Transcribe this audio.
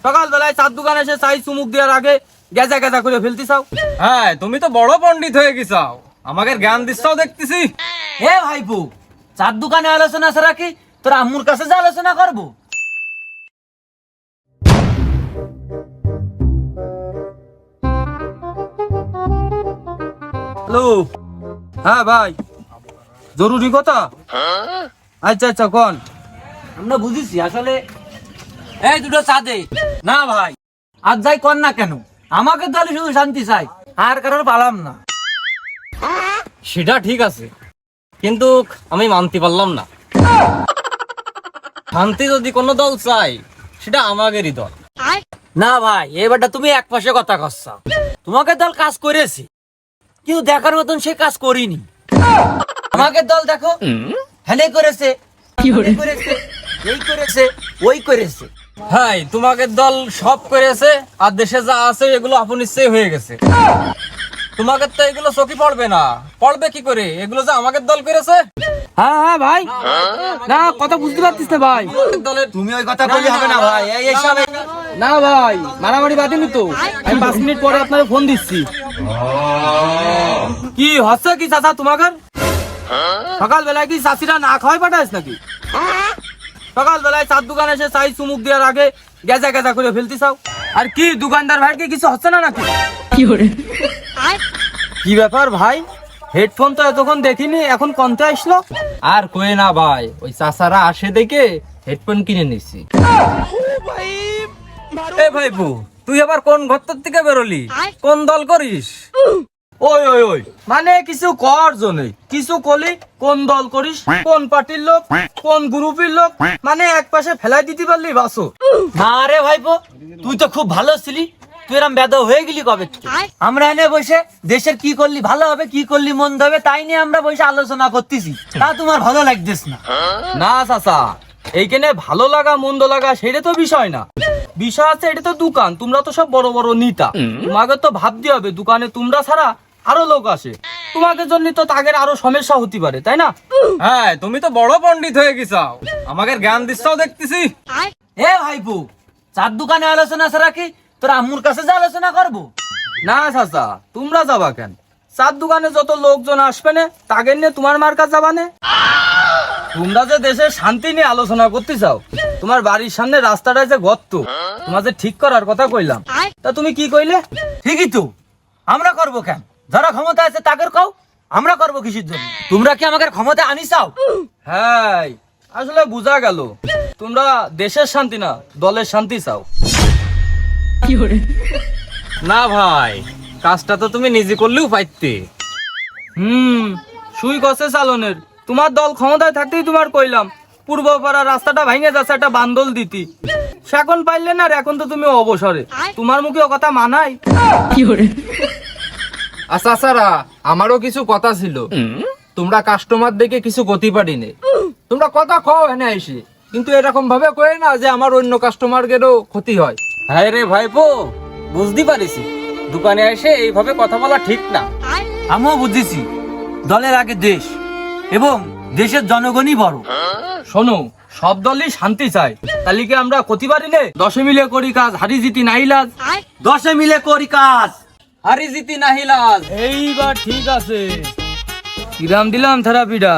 সকালবেলায় চার দোকানে এসে চাই চুমুক দেওয়ার আগে গেজা গেজা করে ফেলতে চাও। হ্যাঁ, তুমি তো বড় পণ্ডিত হয়ে গেছাও, আমাকে জ্ঞান দিচ্ছাও দেখতেছি। হে ভাইপো, চার দোকানে আলোচনা ছাড়া কি তোর আম্মুর কাছে যে আলোচনা করবো? হ্যালো, হ্যাঁ ভাই, জরুরি কথা। আচ্ছা আচ্ছা কোন। আমরা বুঝেছি আসলে এই দুটো চা দে। না ভাই, আজ যাই কর না কেন, আমাকে দলে শুধু শান্তি চাই, আর কারণ পালাম না। সেটা ঠিক আছে, কিন্তু আমি মানতে পারলাম না। শান্তি যদি কোনো দল চাই, সেটা আমাদেরই দল। না ভাই, এবারটা তুমি এক পাশে কথা কচ্ছা। তোমাকে দল কাজ করেছে, কিন্তু দেখার মতন সে কাজ করিনি। আমাকে দল দেখো, হেলে করেছে, এই করেছে, এই করেছে, ওই করেছে। হ্যাঁ, তোমাকে দল সব করেছে, আর দেশে যা আছে এগুলো আপন ইচ্ছেই হয়ে গেছে। তোমাকে তো এগুলো চোখে পড়বে না, পড়বে কি করে? এগুলো যে আমাকে দল করেছে। হ্যাঁ হ্যাঁ ভাই, না কথা বুঝতে পারছিস না ভাই। দলের তুমি ওই কথা বললে হবে না ভাই। এইসব না ভাই, মারামারি বাদিনি তো। আমি 5 মিনিট পরে আপনাকে ফোন দিচ্ছি। কি হচ্ছে কি চাচা তোমাকে? সকালবেলায় কি চাষিরা না খাওয়াই পাঠাইস নাকি? সকালবেলায় চার দোকানে এসে চাই চুমুক দেওয়ার আগে গেজা গেজা করে ফেলতে চাও। আর কি দোকানদার ভাই কি কিছু হচ্ছে না নাকি? কি ব্যাপার ভাই, হেডফোন তো এতক্ষণ দেখিনি, এখন কনতে আসলো? আর কয়ে না ভাই, ওই চাচারা আসে দেখে হেডফোন কিনে নিছি। এ ভাইপু, তুই আবার কোন ঘর থেকে বেরোলি? কোন দল করিস? ওই ওই ওই মানে কিছু কর জনে কিছু কলি, কোন দল করিস, কোন পার্টির লোক, কোন গ্রুপের লোক, মানে এক পাশে ফেলাই দিতে পারলি বাসো। না রে ভাইপো, তুই তো খুব ভালো ছিলি, তুই এরম বেদ হয়ে গেলি কবে থেকে? আমরা এনে বসে দেশের কি করলি ভালো হবে, কি করলি মন্দ হবে, তাই নিয়ে আমরা বসে আলোচনা করতেছি। তা তোমার ভালো লাগতেছ না? না চাচা, এইখানে ভালো লাগা মন্দ লাগা সেটা তো বিষয় না। বিষয় আছে, এটা তো দোকান, তোমরা তো সব বড় বড় নেতা, তোমাকে তো ভাবতে হবে দোকানে তোমরা ছাড়া আরো লোক আসে, তোমাদের জন্য তো তাদের আরো সমস্যা হতে পারে, তাই না? হ্যাঁ, তুমি তো বড় পণ্ডিত হয়ে গেছাও, আমাকে জ্ঞান দিচ্ছাও দেখতেছি। এ ভাইপু, চার দোকানে আলোচনা ছাড়া কি তোর আম্মুর কাছে যে আলোচনা করবো? না চাচা, তোমরা যাবা কেন? চার দোকানে যত লোকজন আসবে না, তাদের নিয়ে তোমার মার কাছে যাবা না? তোমরা যে দেশের শান্তি নিয়ে আলোচনা করতে চাও, তোমার বাড়ির সামনে রাস্তাটা যে গর্ত, তোমার যে ঠিক করার কথা কইলাম, তা তুমি কি কইলে? ঠিকই তো, আমরা করবো কেন? যারা ক্ষমতা আছে তাদের কও, আমরা করবো কিসের জন্য? তোমরা কি আমাকে ক্ষমতা আনি চাও? হ্যাঁ, আসলে বোঝা গেল তোমরা দেশের শান্তি না দলের শান্তি চাও। না ভাই, কাজটা তো তুমি নিজে করলেও পাইতে। সুই গছে চালনের, তোমার দল ক্ষমতায় থাকতেই তোমার কইলাম পূর্ব পাড়া রাস্তাটা ভাঙে যাচ্ছে একটা বান্দল দিতি, সে এখন পাইলে না, আর এখন তো তুমি অবসরে, তোমার মুখে ও কথা মানাই? আচ্ছা স্যারা, আমারও কিছু কথা ছিল। তোমরা কাস্টমার দেখে কিছু গতি পারিনি, তোমরা কথা কও এনে এসে, কিন্তু এরকম ভাবে কয়ে না যে আমার অন্য কাস্টমারদেরও ক্ষতি হয়। হ্যাঁ রে ভাইপো, বুঝতে পারিছি দোকানে এসে এইভাবে কথা বলা ঠিক না। আমিও বুঝেছি দলের আগে দেশ এবং দেশের জনগণই বড়। শোনো, সব দলই শান্তি চায়, তাহলে কি আমরা ক্ষতি পারি নে? 10 মিলে করি কাজ, হারি জিতি নাই লাজ। 10 মিলে করি কাজ, হারি জিতি নাহি লাজ। এইবার ঠিক আছে, কিরাম দিলাম থেরাপিটা।